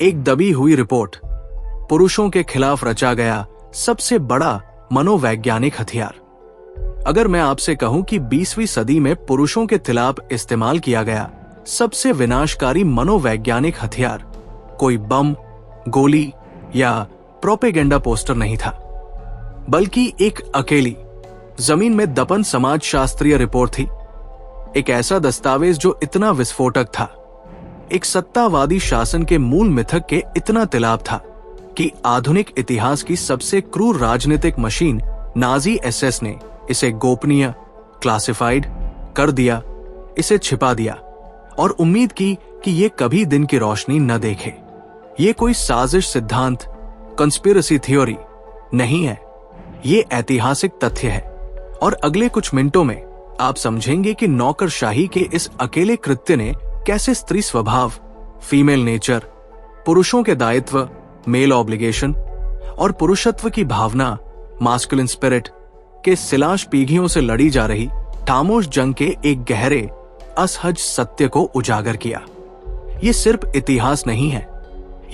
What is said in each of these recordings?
एक दबी हुई रिपोर्ट, पुरुषों के खिलाफ रचा गया सबसे बड़ा मनोवैज्ञानिक हथियार। अगर मैं आपसे कहूं कि 20वीं सदी में पुरुषों के खिलाफ इस्तेमाल किया गया सबसे विनाशकारी मनोवैज्ञानिक हथियार कोई बम, गोली या प्रोपेगेंडा पोस्टर नहीं था, बल्कि एक अकेली जमीन में दफन समाजशास्त्रीय रिपोर्ट थी। एक ऐसा दस्तावेज जो इतना विस्फोटक था, एक सत्तावादी शासन के मूल मिथक के इतना तिलाब था कि आधुनिक इतिहास की सबसे क्रूर राजनीतिक मशीन नाजी एसएस ने इसे गोपनीय, क्लासिफाइड कर दिया, इसे छिपा दिया और उम्मीद की कि ये कभी दिन की रोशनी न देखे। ये कोई साजिश सिद्धांत, कंस्पिरेसी थ्योरी नहीं है, ये ऐतिहासिक तथ्य है। और अगले कुछ मिनटों में आप समझेंगे कि नौकरशाही के इस अकेले कृत्य ने कैसे स्त्री स्वभाव, फीमेल नेचर, पुरुषों के दायित्व, मेल ऑब्लिगेशन और पुरुषत्व की भावना, मास्कुलिन स्पिरिट के सिलाश पीढ़ियों से लड़ी जा रही खामोश जंग के एक गहरे असहज सत्य को उजागर किया। ये सिर्फ इतिहास नहीं है,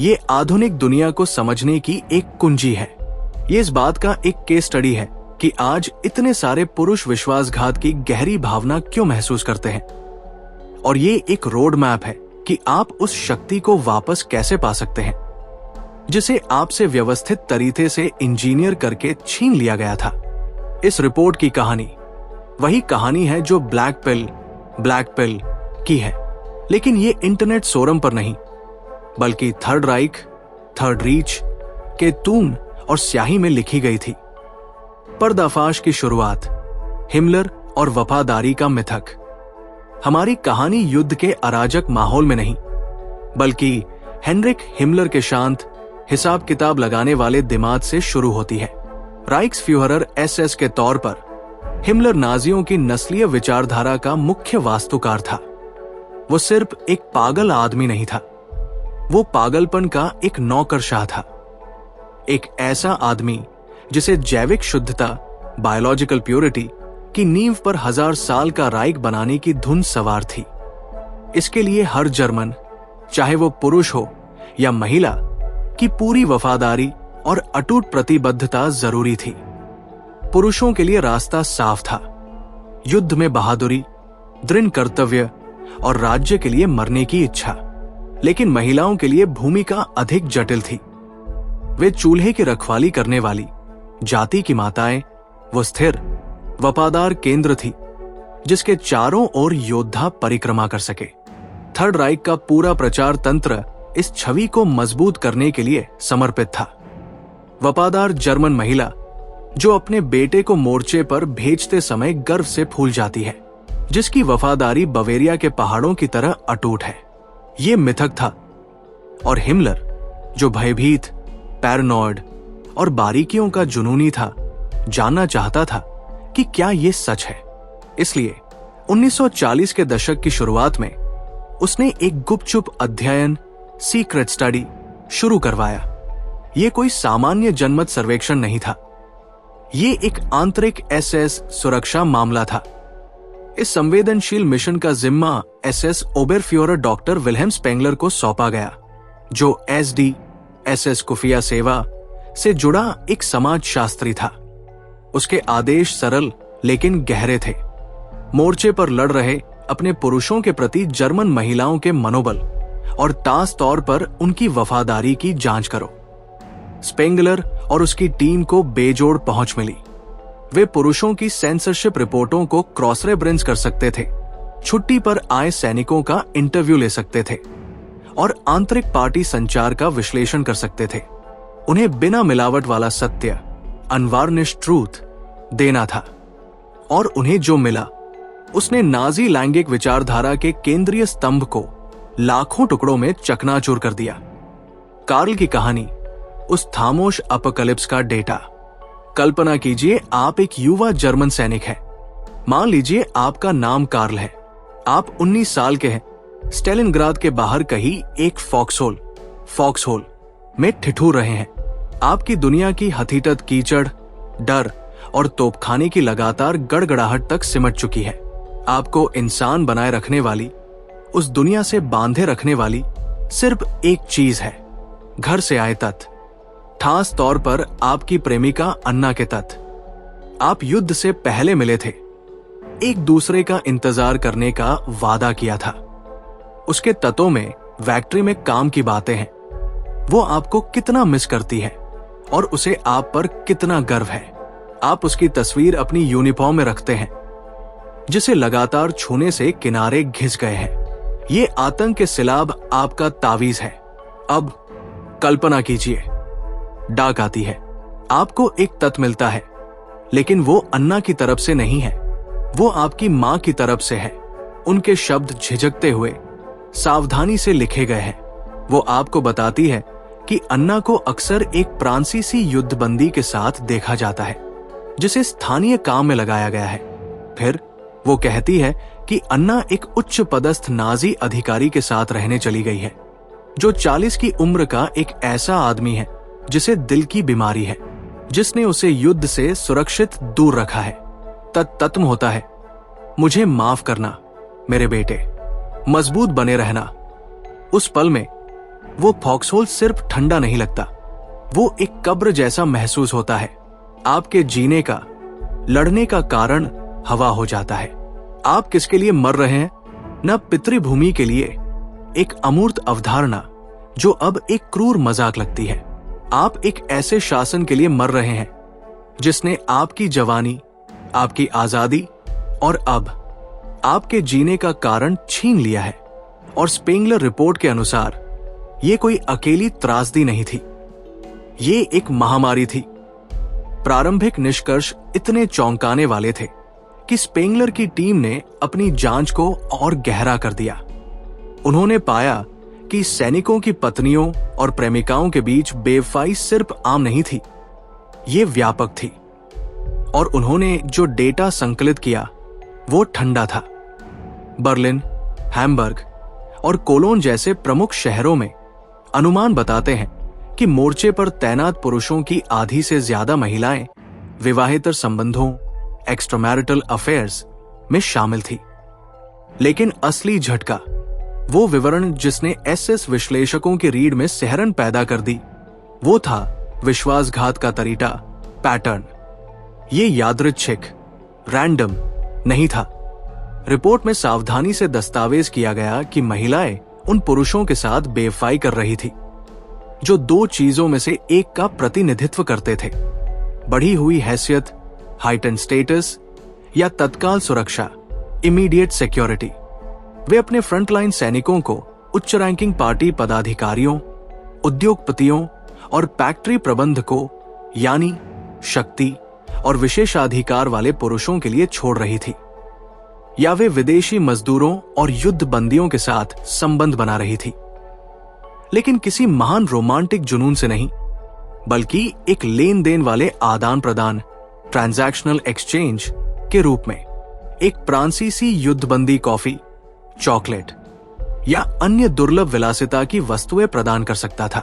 ये आधुनिक दुनिया को समझने की एक कुंजी है। ये इस बात का एक केस स्टडी है कि आज इतने सारे पुरुष विश्वासघात की गहरी भावना क्यों महसूस करते हैं, और ये एक रोड मैप है कि आप उस शक्ति को वापस कैसे पा सकते हैं जिसे आपसे व्यवस्थित तरीके से इंजीनियर करके छीन लिया गया था। इस रिपोर्ट की कहानी वही कहानी है जो ब्लैक पिल की है, लेकिन ये इंटरनेट सोरम पर नहीं, बल्कि थर्ड राइख, थर्ड रीच के तून और स्याही में लिखी गई थी। पर्दाफाश की शुरुआत, हिमलर और वफादारी का मिथक। हमारी कहानी युद्ध के अराजक माहौल में नहीं, बल्कि हेनरिक हिमलर के शांत, हिसाब किताब लगाने वाले दिमाग से शुरू होती है। राइक्सफ्यूहरर एसएस के तौर पर हिमलर नाजियों की नस्लीय विचारधारा का मुख्य वास्तुकार था। वो सिर्फ एक पागल आदमी नहीं था, वो पागलपन का एक नौकरशाह था। एक ऐसा आदमी जिसे जैविक शुद्धता, बायोलॉजिकल प्योरिटी की नींव पर 1000 साल का राइक बनाने की धुन सवार थी। इसके लिए हर जर्मन, चाहे वो पुरुष हो या महिला, की पूरी वफादारी और अटूट प्रतिबद्धता जरूरी थी। पुरुषों के लिए रास्ता साफ था, युद्ध में बहादुरी, दृढ़ कर्तव्य और राज्य के लिए मरने की इच्छा। लेकिन महिलाओं के लिए भूमिका अधिक जटिल थी। वे चूल्हे की रखवाली करने वाली जाति की माताएं, वो स्थिर, वफादार केंद्र थी जिसके चारों ओर योद्धा परिक्रमा कर सके। थर्ड राइक का पूरा प्रचार तंत्र इस छवि को मजबूत करने के लिए समर्पित था। वफादार जर्मन महिला जो अपने बेटे को मोर्चे पर भेजते समय गर्व से फूल जाती है, जिसकी वफादारी बवेरिया के पहाड़ों की तरह अटूट है, ये मिथक था। और हिमलर जो भयभीत, पैरानॉइड और बारीकियों का जुनूनी था, जानना चाहता था कि क्या ये सच है। इसलिए 1940 के दशक की शुरुआत में उसने एक गुपचुप अध्ययन, सीक्रेट स्टडी शुरू करवाया। ये कोई सामान्य जनमत सर्वेक्षण नहीं था, ये एक आंतरिक एसएस सुरक्षा मामला था। इस संवेदनशील मिशन का जिम्मा एसएस ओबरफ्यूहरर डॉक्टर विल्हेम स्पेंगलर को सौंपा गया, जो एसडी एसएस खुफिया सेवा से जुड़ा एक समाजशास्त्री था। उसके आदेश सरल लेकिन गहरे थे। मोर्चे पर लड़ रहे अपने पुरुषों के प्रति जर्मन महिलाओं के मनोबल और तास तौर पर उनकी वफादारी की जांच करो। स्पेंगलर और उसकी टीम को बेजोड़ पहुंच मिली। वे पुरुषों की सेंसरशिप रिपोर्टों को क्रॉस रेफरेंस कर सकते थे, छुट्टी पर आए सैनिकों का इंटरव्यू ले सकते थे और आंतरिक पार्टी संचार का विश्लेषण कर सकते थे। उन्हें बिना मिलावट वाला सत्य, अनवार्निश्ड ट्रूथ देना था। और उन्हें जो मिला, उसने नाजी लैंगिक विचारधारा के केंद्रीय स्तंभ को लाखों टुकड़ों में चकनाचूर कर दिया। कार्ल की कहानी, उस खामोश अपकलिप्स का डेटा। कल्पना कीजिए आप एक युवा जर्मन सैनिक हैं। मान लीजिए आपका नाम कार्ल है, आप 19 साल के हैं, स्टेलिनग्राद के बाहर कहीं एक फॉक्सहोल में ठिठुर रहे हैं। आपकी दुनिया की हथीटत कीचड़, डर और तोपखाने की लगातार गड़गड़ाहट तक सिमट चुकी है। आपको इंसान बनाए रखने वाली, उस दुनिया से बांधे रखने वाली सिर्फ एक चीज है, घर से आए तथ्य, खास तौर पर आपकी प्रेमिका अन्ना के तथ्य। आप युद्ध से पहले मिले थे, एक दूसरे का इंतजार करने का वादा किया था। उसके तत्वों में फैक्ट्री में काम की बातें हैं, वो आपको कितना मिस करती है और उसे आप पर कितना गर्व है। आप उसकी तस्वीर अपनी यूनिफॉर्म में रखते हैं, जिसे लगातार छूने से किनारे घिस गए हैं। ये आतंक के सिलाब आपका तावीज है। अब कल्पना कीजिए, डाक आती है, आपको एक तथ्य मिलता है, लेकिन वो अन्ना की तरफ से नहीं है, वो आपकी मां की तरफ से है। उनके शब्द झिझकते हुए सावधानी से लिखे गए हैं। वो आपको बताती है कि अन्ना को अक्सर एक फ्रांसीसी युद्धबंदी के साथ देखा जाता है, जिसे स्थानीय काम में लगाया गया है। फिर वो कहती है कि अन्ना एक उच्च पदस्थ नाजी अधिकारी के साथ रहने चली गई है, जो 40 की उम्र का एक ऐसा आदमी है जिसे दिल की बीमारी है, जिसने उसे युद्ध से सुरक्षित दूर रखा है। तत्म होता है, मुझे माफ करना मेरे बेटे, मजबूत बने रहना। उस पल में वो फॉक्सहोल सिर्फ ठंडा नहीं लगता, वो एक कब्र जैसा महसूस होता है। आपके जीने का, लड़ने का कारण हवा हो जाता है। आप किसके लिए मर रहे हैं? न पितृभूमि के लिए, एक अमूर्त अवधारणा जो अब एक क्रूर मजाक लगती है। आप एक ऐसे शासन के लिए मर रहे हैं जिसने आपकी जवानी, आपकी आजादी और अब आपके जीने का कारण छीन लिया है। और स्पेंगलर रिपोर्ट के अनुसार ये कोई अकेली त्रासदी नहीं थी, ये एक महामारी थी। प्रारंभिक निष्कर्ष इतने चौंकाने वाले थे कि स्पेंगलर की टीम ने अपनी जांच को और गहरा कर दिया। उन्होंने पाया कि सैनिकों की पत्नियों और प्रेमिकाओं के बीच बेवफाई सिर्फ आम नहीं थी, ये व्यापक थी। और उन्होंने जो डेटा संकलित किया वो ठंडा था। बर्लिन, हैम्बर्ग और कोलोन जैसे प्रमुख शहरों में अनुमान बताते हैं कि मोर्चे पर तैनात पुरुषों की आधी से ज्यादा महिलाएं विवाहेतर संबंधों, एक्स्ट्रामैरिटल अफेयर्स में शामिल थी। लेकिन असली झटका, वो विवरण जिसने एसएस विश्लेषकों की रीढ़ में सिहरन पैदा कर दी, वो था विश्वासघात का तरीका, पैटर्न। ये यादृच्छिक, रैंडम नहीं था। रिपोर्ट में सावधानी से दस्तावेज किया गया कि महिलाएं उन पुरुषों के साथ बेवफाई कर रही थी जो दो चीजों में से एक का प्रतिनिधित्व करते थे: बढ़ी हुई हैसियत, हाइटन स्टेटस, या तत्काल सुरक्षा, इमीडिएट सिक्योरिटी। वे अपने फ्रंटलाइन सैनिकों को उच्च रैंकिंग पार्टी पदाधिकारियों, उद्योगपतियों और फैक्ट्री प्रबंधकों यानी शक्ति और विशेषाधिकार वाले पुरुषों के लिए छोड़ रही थी, या वे विदेशी मजदूरों और युद्ध बंदियों के साथ संबंध बना रही थी। लेकिन किसी महान रोमांटिक जुनून से नहीं, बल्कि एक लेन देन वाले आदान प्रदान, ट्रांजैक्शनल एक्सचेंज के रूप में। एक फ्रांसीसी युद्धबंदी कॉफी, चॉकलेट या अन्य दुर्लभ विलासिता की वस्तुएं प्रदान कर सकता था।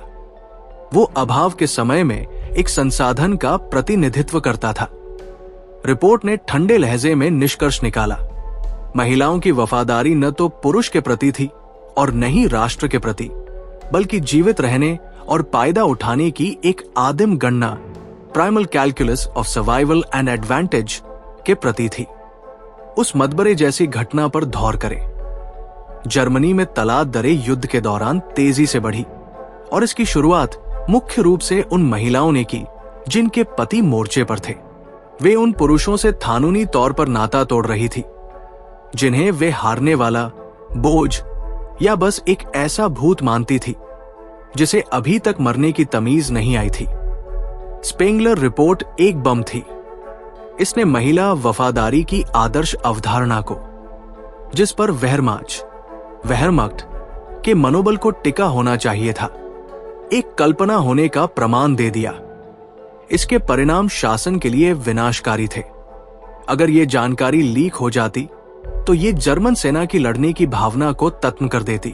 वो अभाव के समय में एक संसाधन का प्रतिनिधित्व करता था। रिपोर्ट ने ठंडे लहजे में निष्कर्ष निकाला, महिलाओं की वफादारी न तो पुरुष के प्रति थी और न ही राष्ट्र के प्रति, बल्कि जीवित रहने और फायदा उठाने की एक आदिम गणना, primal calculus of survival and advantage के प्रति थी। उस मकबरे जैसी घटना पर गौर करें। जर्मनी में तलाक दरे युद्ध के दौरान तेजी से बढ़ी और इसकी शुरुआत मुख्य रूप से उन महिलाओं ने की जिनके पति मोर्चे पर थे। वे उन पुरुषों से कानूनी तौर पर नाता तोड़ रही थी जिन्हें वे हारने वाला, बोझ या बस एक ऐसा भूत मानती थी जिसे अभी तक मरने की तमीज नहीं आई थी। स्पेंगलर रिपोर्ट एक बम थी। इसने महिला वफादारी की आदर्श अवधारणा को, जिस पर वेहरमाख्ट के मनोबल को टिका होना चाहिए था, एक कल्पना होने का प्रमाण दे दिया। इसके परिणाम शासन के लिए विनाशकारी थे। अगर यह जानकारी लीक हो जाती तो ये जर्मन सेना की लड़ने की भावना को खत्म कर देती।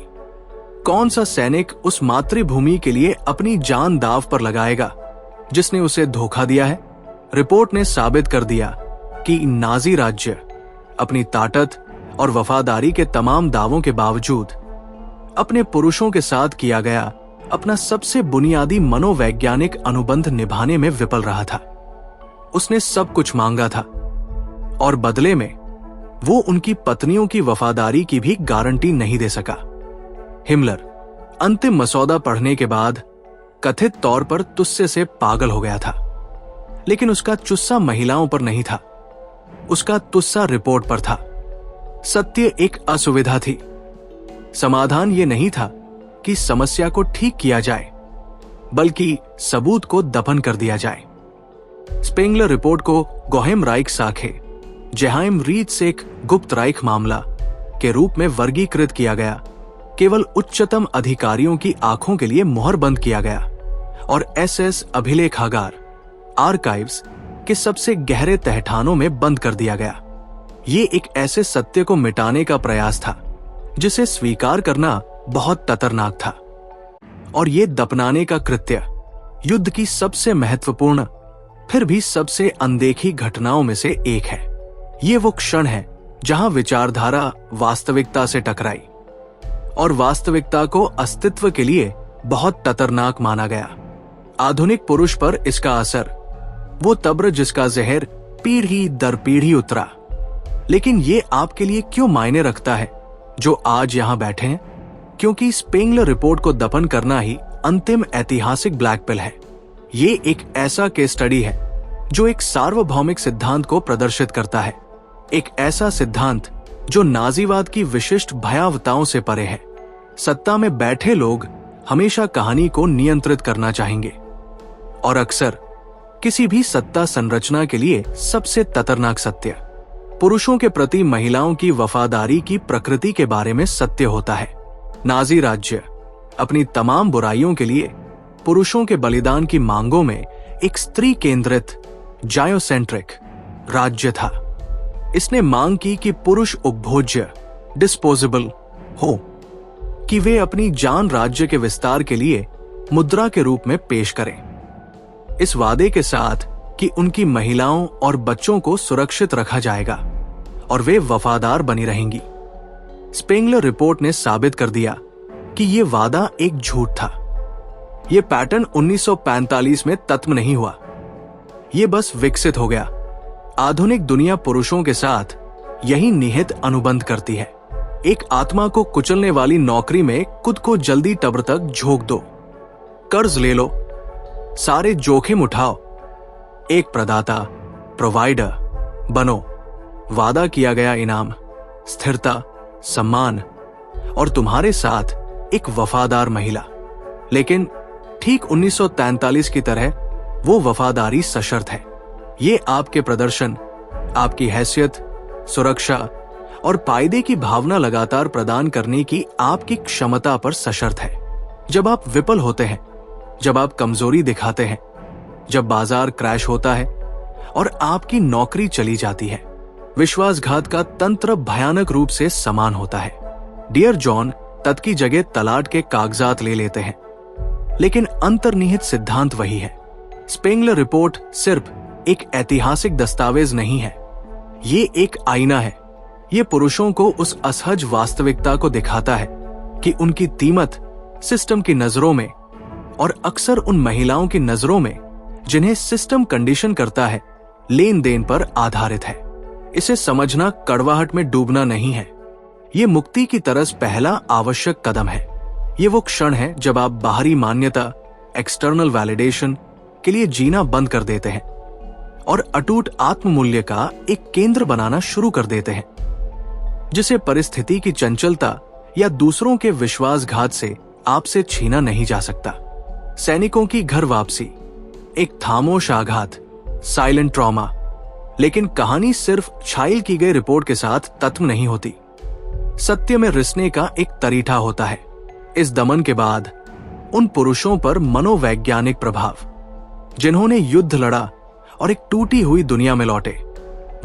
कौन सा सैनिक उस मातृभूमि के लिए अपनी जान दांव पर लगाएगा जिसने उसे धोखा दिया है? रिपोर्ट ने साबित कर दिया कि नाजी राज्य अपनी ताकत और वफादारी के तमाम दावों के बावजूद अपने पुरुषों के साथ किया गया अपना सबसे बुनियादी मनोवैज्ञानिक अनुबंध निभाने में विफल रहा था। उसने सब कुछ मांगा था और बदले में वो उनकी पत्नियों की वफादारी की भी गारंटी नहीं दे सका। हिमलर अंतिम मसौदा पढ़ने के बाद कथित तौर पर तुस्से से पागल हो गया था, लेकिन उसका चुस्सा महिलाओं पर नहीं था, उसका तुस्सा रिपोर्ट पर था। सत्य एक असुविधा थी। समाधान ये नहीं था कि समस्या को ठीक किया जाए, बल्कि सबूत को दफन कर दिया जाए। स्पेंगलर रिपोर्ट को गोहेम राइख साखे, जेहाइम रीत्सेक गुप्त राइख मामला के रूप में वर्गीकृत किया गया। केवल उच्चतम अधिकारियों की आंखों के लिए मुहर बंद किया गया और SS अभिलेखागार आर्काइव्स के सबसे गहरे तहखानों में बंद कर दिया गया। ये एक ऐसे सत्य को मिटाने का प्रयास था जिसे स्वीकार करना बहुत खतरनाक था, और ये दफनाने का कृत्य युद्ध की सबसे महत्वपूर्ण फिर भी सबसे अनदेखी घटनाओं में से एक है। ये वो क्षण है जहां विचारधारा वास्तविकता से टकराई और वास्तविकता को अस्तित्व के लिए बहुत खतरनाक माना गया। आधुनिक पुरुष पर इसका असर, वो तब्र जिसका जहर पीढ़ी दर पीढ़ी उतरा। लेकिन ये आपके लिए क्यों मायने रखता है जो आज यहां बैठे हैं? क्योंकि स्पेंगलर रिपोर्ट को दफन करना ही अंतिम ऐतिहासिक ब्लैक पिल है। ये एक ऐसा केस स्टडी है जो एक सार्वभौमिक सिद्धांत को प्रदर्शित करता है, एक ऐसा सिद्धांत जो नाजीवाद की विशिष्ट भयावताओं से परे है। सत्ता में बैठे लोग हमेशा कहानी को नियंत्रित करना चाहेंगे, और अक्सर किसी भी सत्ता संरचना के लिए सबसे खतरनाक सत्य पुरुषों के प्रति महिलाओं की वफादारी की प्रकृति के बारे में सत्य होता है। नाजी राज्य अपनी तमाम बुराइयों के लिए पुरुषों के बलिदान की मांगों में एक स्त्री केंद्रित जायोसेंट्रिक राज्य था। इसने मांग की कि पुरुष उपभोज्य डिस्पोजेबल हो, कि वे अपनी जान राज्य के विस्तार के लिए मुद्रा के रूप में पेश करें, इस वादे के साथ कि उनकी महिलाओं और बच्चों को सुरक्षित रखा जाएगा और वे वफादार बनी रहेंगी। स्पेंगलर रिपोर्ट ने साबित कर दिया कि यह वादा एक झूठ था। यह पैटर्न 1945 में खत्म नहीं हुआ, यह बस विकसित हो गया। आधुनिक दुनिया पुरुषों के साथ यही निहित अनुबंध करती है। एक आत्मा को कुचलने वाली नौकरी में खुद को जल्दी तब्र तक झोंक दो, कर्ज ले लो, सारे जोखिम उठाओ, एक प्रदाता प्रोवाइडर बनो। वादा किया गया इनाम, स्थिरता, सम्मान और तुम्हारे साथ एक वफादार महिला। लेकिन ठीक 1943 की तरह वो वफादारी सशर्त है। ये आपके प्रदर्शन, आपकी हैसियत, सुरक्षा और फायदे की भावना लगातार प्रदान करने की आपकी क्षमता पर सशर्त है। जब आप विफल होते हैं, जब आप कमजोरी दिखाते हैं, जब बाजार क्रैश होता है और आपकी नौकरी चली जाती है, विश्वासघात का तंत्र भयानक रूप से समान होता है। डियर जॉन तद की जगह तलाक के कागजात ले लेते हैं, लेकिन अंतर्निहित सिद्धांत वही है। स्पेंगलर रिपोर्ट सिर्फ एक ऐतिहासिक दस्तावेज नहीं है, ये एक आईना है। ये पुरुषों को उस असहज वास्तविकता को दिखाता है कि उनकी कीमत सिस्टम की नजरों में, और अक्सर उन महिलाओं की नजरों में जिन्हें सिस्टम कंडीशन करता है, लेन देन पर आधारित है। इसे समझना कड़वाहट में डूबना नहीं है, ये मुक्ति की तरफ पहला आवश्यक कदम है। ये वो क्षण है जब आप बाहरी मान्यता, एक्सटर्नल वैलिडेशन के लिए जीना बंद कर देते हैं और अटूट आत्ममूल्य का एक केंद्र बनाना शुरू कर देते हैं, जिसे परिस्थिति की चंचलता या दूसरों के विश्वासघात से आपसे छीना नहीं जा सकता। सैनिकों की घर वापसी एक खामोश आघात, साइलेंट ट्रॉमा। लेकिन कहानी सिर्फ छायल की गई रिपोर्ट के साथ खत्म नहीं होती। सत्य में रिसने का एक तरीठा होता है। इस दमन के बाद उन पुरुषों पर मनोवैज्ञानिक प्रभाव, जिन्होंने युद्ध लड़ा और एक टूटी हुई दुनिया में लौटे,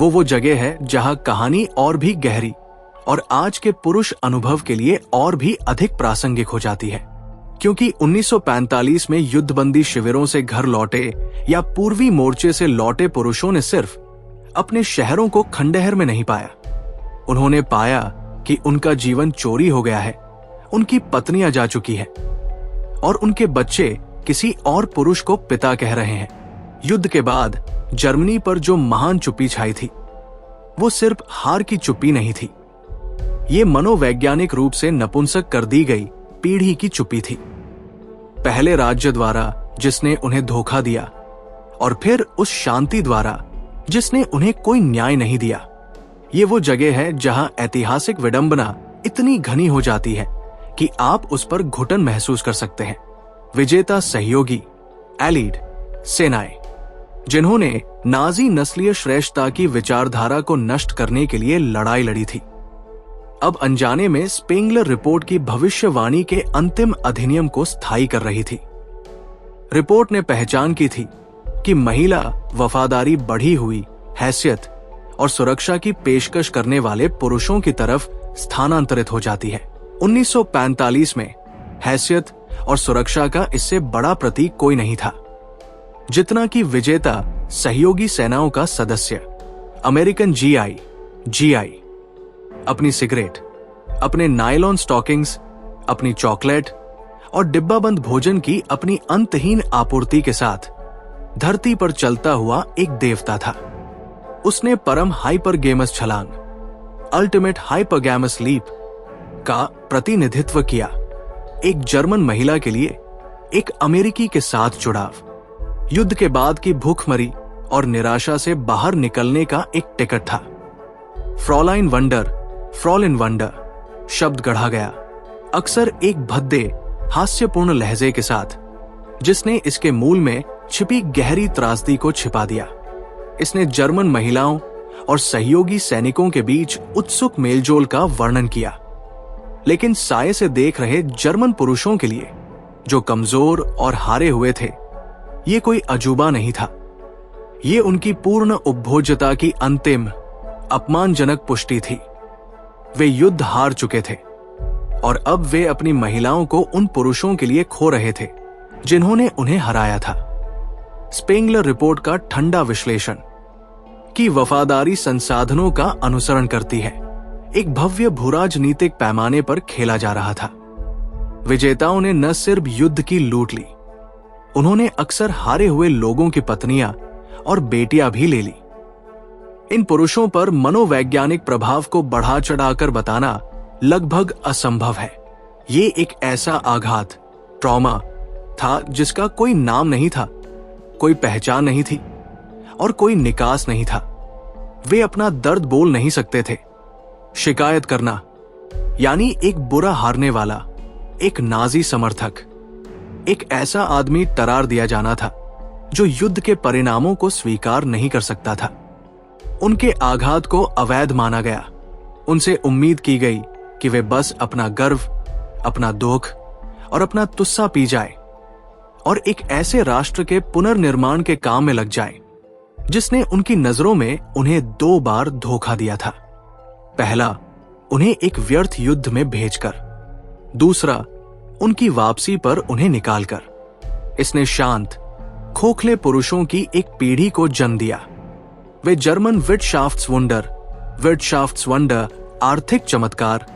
वो जगह है जहां कहानी और भी गहरी और आज के पुरुष अनुभव के लिए और भी अधिक प्रासंगिक हो जाती है। क्योंकि 1945 में युद्धबंदी शिविरों से घर लौटे या पूर्वी मोर्चे से लौटे पुरुषों ने सिर्फ अपने शहरों को खंडहर में नहीं पाया, उन्होंने पाया कि उनका जीवन चोरी हो गया है, उनकी पत्नियां जा चुकी है और उनके बच्चे किसी और पुरुष को पिता कह रहे हैं। युद्ध के बाद जर्मनी पर जो महान चुप्पी छाई थी, वो सिर्फ हार की चुप्पी नहीं थी, ये मनोवैज्ञानिक रूप से नपुंसक कर दी गई पीढ़ी की चुप्पी थी। पहले राज्य द्वारा जिसने उन्हें धोखा दिया, और फिर उस शांति द्वारा जिसने उन्हें कोई न्याय नहीं दिया। ये वो जगह है जहां ऐतिहासिक विडंबना इतनी घनी हो जाती है कि आप उस पर घुटन महसूस कर सकते हैं। विजेता सहयोगी एलिड सेनाएं, जिन्होंने नाजी नस्लीय श्रेष्ठता की विचारधारा को नष्ट करने के लिए लड़ाई लड़ी थी, अब अनजाने में स्पेंगलर रिपोर्ट की भविष्यवाणी के अंतिम अधिनियम को स्थायी कर रही थी। रिपोर्ट ने पहचान की थी कि महिला वफादारी बढ़ी हुई हैसियत और सुरक्षा की पेशकश करने वाले पुरुषों की तरफ स्थानांतरित हो जाती है। 1945 में हैसियत और सुरक्षा का इससे बड़ा प्रतीक कोई नहीं था जितना कि विजेता सहयोगी सेनाओं का सदस्य अमेरिकन जीआई अपनी सिगरेट, अपने नायलॉन स्टॉकिंग्स, अपनी चॉकलेट और डिब्बाबंद भोजन की अपनी अंतहीन आपूर्ति के साथ धरती पर चलता हुआ एक देवता था। उसने परम हाइपरगेमस छलांग, अल्टीमेट हाइपरगैमस लीप का प्रतिनिधित्व किया, एक जर्मन महिला के लिए एक अमेरिकी के साथ जुड़ाव, युद्ध के बाद की भूखमरी और निराशा से बाहर निकलने का एक टिकट था। फ्रॉलाइन वंडर शब्द गढ़ा गया, अक्सर एक भद्दे हास्यपूर्ण लहजे के साथ, जिसने इसके मूल में छिपी गहरी त्रासदी को छिपा दिया। इसने जर्मन महिलाओं और सहयोगी सैनिकों के बीच उत्सुक मेलजोल का वर्णन किया, लेकिन साये से देख रहे जर्मन पुरुषों के लिए, जो कमजोर और हारे हुए थे, ये कोई अजूबा नहीं था। ये उनकी पूर्ण उपभोज्यता की अंतिम अपमानजनक पुष्टि थी। वे युद्ध हार चुके थे और अब वे अपनी महिलाओं को उन पुरुषों के लिए खो रहे थे जिन्होंने उन्हें हराया था। स्पेंगलर रिपोर्ट का ठंडा विश्लेषण कि वफादारी संसाधनों का अनुसरण करती है, एक भव्य भूराजनीतिक पैमाने पर खेला जा रहा था। विजेताओं ने न सिर्फ युद्ध की लूट ली, उन्होंने अक्सर हारे हुए लोगों की पत्नियां और बेटियां भी ले ली। इन पुरुषों पर मनोवैज्ञानिक प्रभाव को बढ़ा चढ़ाकर बताना लगभग असंभव है। ये एक ऐसा आघात, ट्रॉमा था जिसका कोई नाम नहीं था, कोई पहचान नहीं थी और कोई निकास नहीं था। वे अपना दर्द बोल नहीं सकते थे। शिकायत करना यानी एक बुरा हारने वाला, एक नाजी समर्थक, एक ऐसा आदमी करार दिया जाना था जो युद्ध के परिणामों को स्वीकार नहीं कर सकता था। उनके आघात को अवैध माना गया। उनसे उम्मीद की गई कि वे बस अपना गर्व, अपना दुख और अपना तुस्सा पी जाए और एक ऐसे राष्ट्र के पुनर्निर्माण के काम में लग जाए जिसने उनकी नजरों में उन्हें 2 बार धोखा दिया था। पहला, उन्हें एक व्यर्थ युद्ध में भेजकर, दूसरा, उनकी वापसी पर उन्हें निकालकर। इसने शांत, खोखले पुरुषों की एक पीढ़ी को जन्म दिया। वे जर्मन विर्टशाफ्ट्सवंडर आर्थिक चमत्कार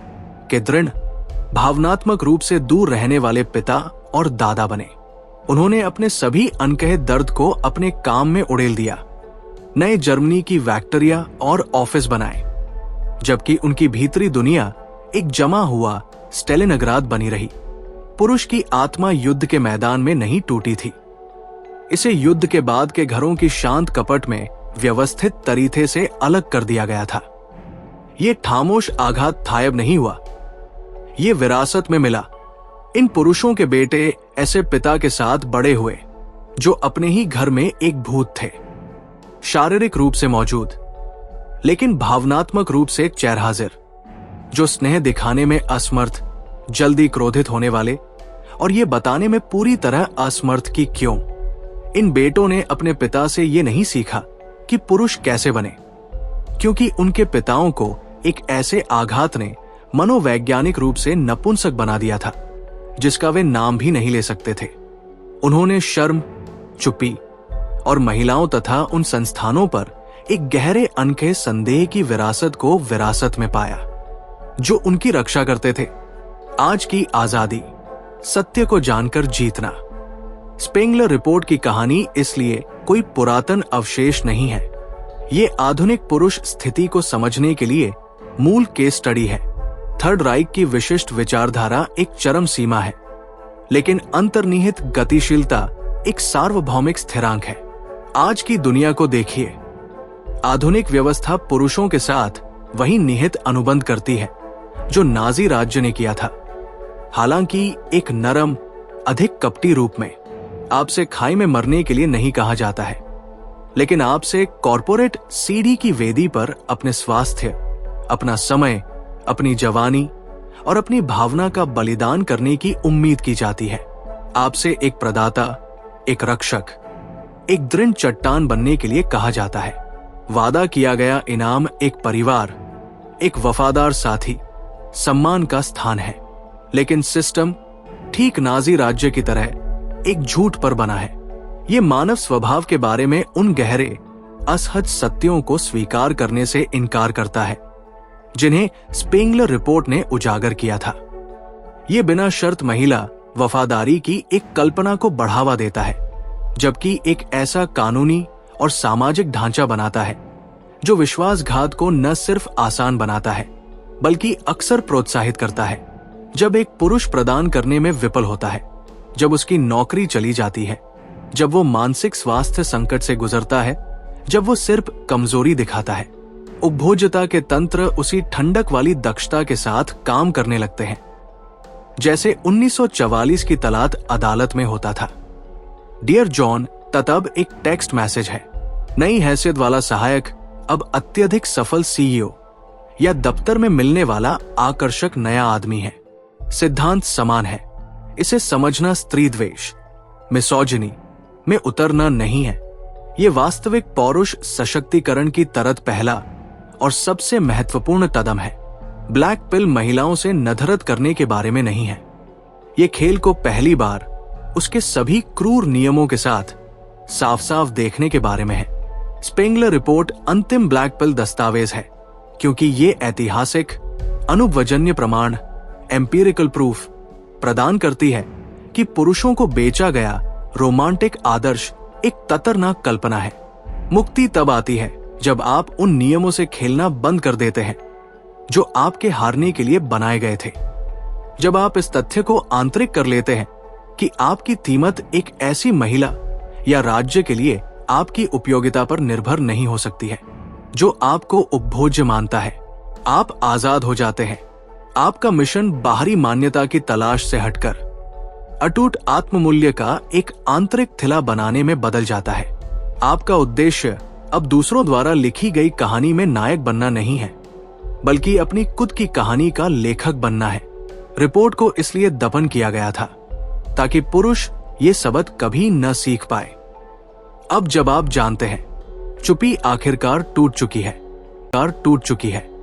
के दृढ़, भावनात्मक रूप से दूर रहने वाले पिता और दादा बने। उन्होंने अपने सभी अनकहे दर्द को अपने काम में उड़ेल दिया, नए जर्मनी की फैक्ट्रियां और ऑफिस बनाए, जबकि उनकी भीतरी दुनिया एक जमा हुआ स्टेलिनग्राद बनी रही। पुरुष की आत्मा युद्ध के मैदान में नहीं टूटी थी। इसे युद्ध के बाद के घरों की शांत कपट में व्यवस्थित तरीके से अलग कर दिया गया था। ये ठामोश आघात थायब नहीं हुआ, ये विरासत में मिला। इन पुरुषों के बेटे ऐसे पिता के साथ बड़े हुए जो अपने ही घर में एक भूत थे, शारीरिक रूप से मौजूद लेकिन भावनात्मक रूप से चैरहाजिर, जो स्नेह दिखाने में असमर्थ, जल्दी क्रोधित होने वाले और ये बताने में पूरी तरह असमर्थ कि क्यों। इन बेटों ने अपने पिता से ये नहीं सीखा कि पुरुष कैसे बने, क्योंकि उनके पिताओं को एक ऐसे आघात ने मनोवैज्ञानिक रूप से नपुंसक बना दिया था जिसका वे नाम भी नहीं ले सकते थे। उन्होंने शर्म, चुप्पी और महिलाओं तथा उन संस्थानों पर एक गहरे अनकहे संदेह की विरासत को विरासत में पाया जो उनकी रक्षा करते थे। आज की आजादी, सत्य को जानकर जीतना। स्पेंगलर रिपोर्ट की कहानी इसलिए कोई पुरातन अवशेष नहीं है, ये आधुनिक पुरुष स्थिति को समझने के लिए मूल केस स्टडी है। थर्ड राइक की विशिष्ट विचारधारा एक चरम सीमा है, लेकिन अंतर्निहित गतिशीलता एक सार्वभौमिक स्थिरांक है। आज की दुनिया को देखिए, आधुनिक व्यवस्था पुरुषों के साथ वही निहित अनुबंध करती है जो नाजी राज्य ने किया था। हालांकि एक नरम, अधिक कपटी रूप में। आपसे खाई में मरने के लिए नहीं कहा जाता है, लेकिन आपसे कॉर्पोरेट सीढ़ी की वेदी पर अपने स्वास्थ्य, अपना समय, अपनी जवानी और अपनी भावना का बलिदान करने की उम्मीद की जाती है। आपसे एक प्रदाता, एक रक्षक, एक दृढ़ चट्टान बनने के लिए कहा जाता है। वादा किया गया इनाम एक परिवार, एक वफादार साथी, सम्मान का स्थान है। लेकिन सिस्टम ठीक नाजी राज्य की तरह एक झूठ पर बना है। ये मानव स्वभाव के बारे में उन गहरे, असहज सत्यों को स्वीकार करने से इनकार करता है जिन्हें स्पेंगलर रिपोर्ट ने उजागर किया था। ये बिना शर्त महिला वफादारी की एक कल्पना को बढ़ावा देता है, जबकि एक ऐसा कानूनी और सामाजिक ढांचा बनाता है जो विश्वासघात को न सिर्फ आसान बनाता है बल्कि अक्सर प्रोत्साहित करता है। जब एक पुरुष प्रदान करने में विफल होता है, जब उसकी नौकरी चली जाती है, जब वो मानसिक स्वास्थ्य संकट से गुजरता है, जब वो सिर्फ कमजोरी दिखाता है, उपभोज्यता के तंत्र उसी ठंडक वाली दक्षता के साथ काम करने लगते हैं जैसे 1944 की तलाक अदालत में होता था। डियर जॉन तब एक टेक्स्ट मैसेज है। नई हैसियत वाला सहायक अब अत्यधिक सफल सीईओ या दफ्तर में मिलने वाला आकर्षक नया आदमी है। सिद्धांत समान है। इसे समझना स्त्री द्वेष, मिसोजिनी में उतरना नहीं है। ये वास्तविक पौरुष सशक्तिकरण की तरत पहला और सबसे महत्वपूर्ण कदम है। ब्लैक पिल महिलाओं से नफरत करने के बारे में नहीं है। ये खेल को पहली बार उसके सभी क्रूर नियमों के साथ साफ साफ देखने के बारे में है। स्पेंगलर रिपोर्ट अंतिम ब्लैक पिल दस्तावेज है, क्योंकि ये ऐतिहासिक, अनुभवजन्य प्रमाण, एम्पिरिकल प्रूफ प्रदान करती है कि पुरुषों को बेचा गया रोमांटिक आदर्श एक खतरनाक कल्पना है। मुक्ति तब आती है जब आप उन नियमों से खेलना बंद कर देते हैं जो आपके हारने के लिए बनाए गए थे। जब आप इस तथ्य को आंतरिक कर लेते हैं कि आपकी कीमत एक ऐसी महिला या राज्य के लिए आपकी उपयोगिता पर निर्भर नहीं हो सकती है जो आपको उपभोज्य मानता है, आप आजाद हो जाते हैं। आपका मिशन बाहरी मान्यता की तलाश से हटकर अटूट आत्ममूल्य का एक आंतरिक थिला बनाने में बदल जाता है। आपका उद्देश्य अब दूसरों द्वारा लिखी गई कहानी में नायक बनना नहीं है, बल्कि अपनी खुद की कहानी का लेखक बनना है। रिपोर्ट को इसलिए दफन किया गया था ताकि पुरुष ये सबक कभी न सीख पाए। अब जब आप जानते हैं, चुप्पी आखिरकार टूट चुकी है।